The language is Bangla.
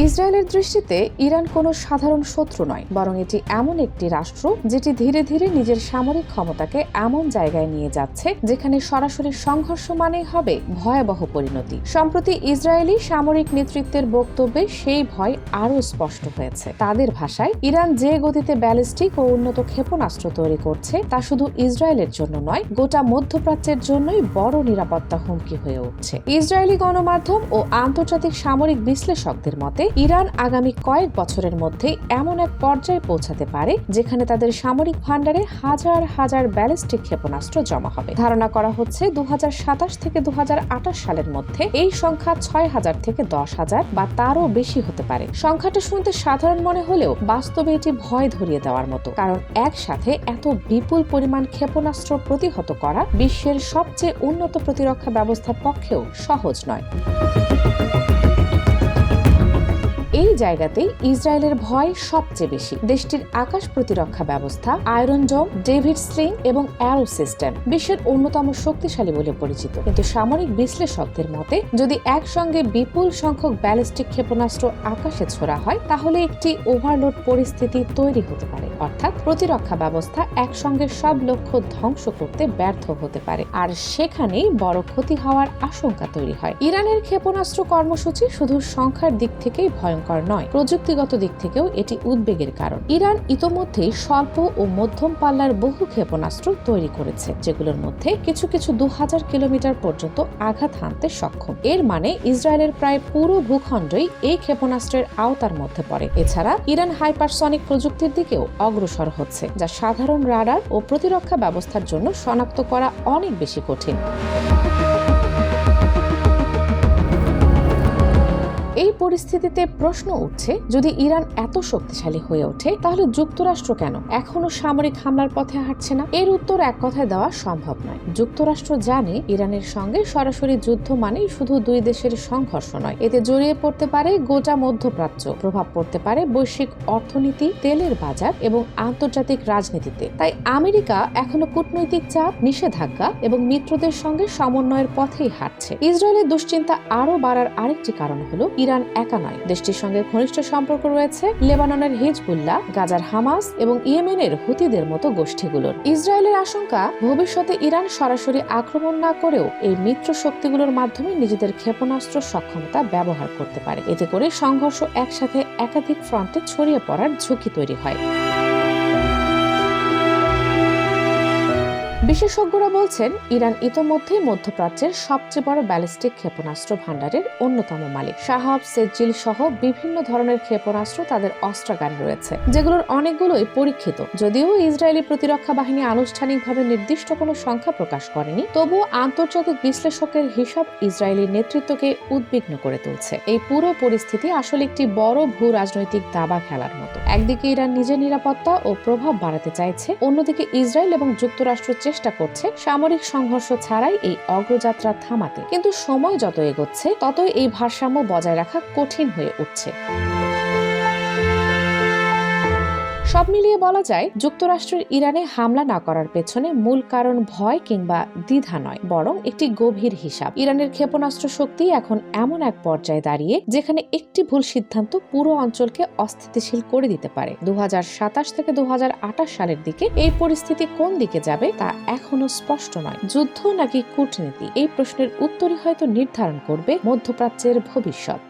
ইসরায়েলের দৃষ্টিতে ইরান কোনো সাধারণ শত্রু নয়, বরং এটি এমন একটি রাষ্ট্র যেটি ধীরে ধীরে নিজের সামরিক ক্ষমতাকে এমন জায়গায় নিয়ে যাচ্ছে যেখানে সরাসরি সংঘর্ষ মানেই হবে ভয়াবহ পরিণতি। সম্প্রতি ইসরায়েলি সামরিক নেতৃত্বের বক্তব্যে সেই ভয় আরও স্পষ্ট হয়েছে। তাদের ভাষায়, ইরান যে গতিতে ব্যালিস্টিক ও উন্নত ক্ষেপণাস্ত্র তৈরি করছে তা শুধু ইসরায়েলের জন্য নয়, গোটা মধ্যপ্রাচ্যের জন্যই বড় নিরাপত্তা হুমকি হয়ে উঠছে। ইসরায়েলি গণমাধ্যম ও আন্তর্জাতিক সামরিক বিশ্লেষকদের মতে ইরান আগামী কয়েক বছরের মধ্যে এমন এক পর্যায়ে পৌঁছাতে পারে যেখানে তাদের সামরিক ভান্ডারে হাজার হাজার ব্যালিস্টিক ক্ষেপণাস্ত্র জমা হবে। ধারণা করা হচ্ছে 2027 থেকে 2028 সালের মধ্যে এই সংখ্যা 6,000 থেকে 10,000 বা তারও বেশি হতে পারে। সংখ্যাটা শুনতে সাধারণ মনে হলেও বাস্তবে এটি ভয় ধরিয়ে দেওয়ার মতো, কারণ একসাথে এত বিপুল পরিমাণ ক্ষেপণাস্ত্র প্রতিহত করা বিশ্বের সবচেয়ে উন্নত প্রতিরক্ষা ব্যবস্থার পক্ষেও সহজ নয়। এই জায়গাতেই ইসরায়েলের ভয় সবচেয়ে বেশি। দেশটির আকাশ প্রতিরক্ষা ব্যবস্থা, আয়রন ডোম, ডেভিড স্লিং এবং অ্যারো সিস্টেম বিশ্বের অন্যতম শক্তিশালী বলে পরিচিত। কিন্তু সামরিক বিশ্লেষকদের মতে যদি একসঙ্গে বিপুল সংখ্যক ব্যালিস্টিক ক্ষেপণাস্ত্র আকাশে ছোড়া হয় তাহলে একটি ওভারলোড পরিস্থিতি তৈরি হতে পারে, অর্থাৎ প্রতিরক্ষা ব্যবস্থা একসঙ্গে সব লক্ষ্য ধ্বংস করতে ব্যর্থ হতে পারে, আর সেখানেই বড় ক্ষতি হওয়ার আশঙ্কা তৈরি হয়। ইরানের ক্ষেপণাস্ত্র কর্মসূচি শুধু সংখ্যার দিক থেকেই ভয়ঙ্কর নয়, প্রযুক্তিগত দিক থেকেও এটি উদ্বেগের কারণ। ইরান ইতোমধ্যেই স্বল্প ও মধ্যম পাল্লার বহু ক্ষেপণাস্ত্র তৈরি করেছে, যেগুলোর মধ্যে কিছু কিছু 2000 কিলোমিটার পর্যন্ত আঘাত হানতে সক্ষম। এর মানে ইসরায়েলের প্রায় পুরো ভূখণ্ডই এই ক্ষেপণাস্ত্রের আওতার মধ্যে পড়ে। এছাড়া ইরান হাইপারসনিক প্রযুক্তির দিকেও অগ্রসর হচ্ছে, যা সাধারণ রাডার ও প্রতিরক্ষা ব্যবস্থার জন্য শনাক্ত করা অনেক বেশি কঠিন। এই পরিস্থিতিতে প্রশ্ন উঠছে, যদি ইরান এত শক্তিশালী হয়ে ওঠে তাহলে যুক্তরাষ্ট্র কেন এখনো সামরিক হামলার পথে হাঁটছে না? এর উত্তর এক কথায় দেওয়া সম্ভব নয়। যুক্তরাষ্ট্র জানে ইরানের সঙ্গে সরাসরি যুদ্ধ মানেই শুধু দুই দেশের সংঘর্ষ নয়, এতে জড়িয়ে পড়তে পারে গোটা মধ্যপ্রাচ্য, প্রভাব পড়তে পারে বৈশ্বিক অর্থনীতি, তেলের বাজার এবং আন্তর্জাতিক রাজনীতিতে। তাই আমেরিকা এখনো কূটনৈতিক চাপ, নিষেধাজ্ঞা এবং মিত্রদের সঙ্গে সমন্বয়ের পথেই হাঁটছে। ইসরায়েলের দুশ্চিন্তা আরও বাড়ার আরেকটি কারণ হলো ইরান একা নয়, দেশটির সঙ্গে ঘনিষ্ঠ সম্পর্ক রয়েছে লেবাননের হিজবুল্লাহ, গাজার হামাস এবং ইয়েমেনের হুতিদের মতো গোষ্ঠীগুলোর। ইসরায়েলের আশঙ্কা, ভবিষ্যতে ইরান সরাসরি আক্রমণ না করেও এই মিত্র শক্তিগুলোর মাধ্যমে নিজেদের ক্ষেপণাস্ত্র সক্ষমতা ব্যবহার করতে পারে। এতে করে সংঘর্ষ একসাথে একাধিক ফ্রন্টে ছড়িয়ে পড়ার ঝুঁকি তৈরি হয়। বিশেষজ্ঞরা বলছেন ইরান ইতোমধ্যেই মধ্যপ্রাচ্যের সবচেয়ে বড় ব্যালিস্টিক ক্ষেপণাস্ত্র ভান্ডারের অন্যতম মালিক। শাহাব, সেজিল সহ বিভিন্ন ধরনের ক্ষেপণাস্ত্র তাদের অস্ত্রাগারে রয়েছে, যেগুলোর অনেকগুলোই পরীক্ষিত। যদিও ইসরায়েলি প্রতিরক্ষা বাহিনী আনুষ্ঠানিকভাবে নির্দিষ্ট কোনো সংখ্যা প্রকাশ করেনি, তবুও আন্তর্জাতিক বিশ্লেষকের হিসাব ইসরায়েলি নেতৃত্বকে উদ্বিগ্ন করে তুলছে। এই পুরো পরিস্থিতি আসলে একটি বড় ভূ রাজনৈতিক দাবা খেলার মতো। একদিকে ইরান নিজের নিরাপত্তা ও প্রভাব বাড়াতে চাইছে, অন্যদিকে ইসরায়েল এবং যুক্তরাষ্ট্র চেষ্টা করছে সামরিক সংঘর্ষ ছাড়াই এই অগ্রযাত্রা থামাতে। কিন্তু সময় যত এগোচ্ছে ততই এই ভারসাম্য বজায় রাখা কঠিন হয়ে উঠছে। সব মিলিয়ে বলা যায়, যুক্তরাষ্ট্রের ইরানে হামলা না করার পেছনে মূল কারণ ভয় কিংবা দ্বিধা নয়, বরং একটি গভীর হিসাব। ইরানের ক্ষেপণাস্ত্র শক্তি এখন এমন এক পর্যায়ে দাঁড়িয়ে যেখানে একটি ভুল সিদ্ধান্ত পুরো অঞ্চলকে অস্থিতিশীল করে দিতে পারে। 2027 থেকে 2028 সালের দিকে এই পরিস্থিতি কোন দিকে যাবে তা এখনো স্পষ্ট নয়। যুদ্ধ নাকি কূটনীতি, এই প্রশ্নের উত্তরই হয়তো নির্ধারণ করবে মধ্যপ্রাচ্যের ভবিষ্যৎ।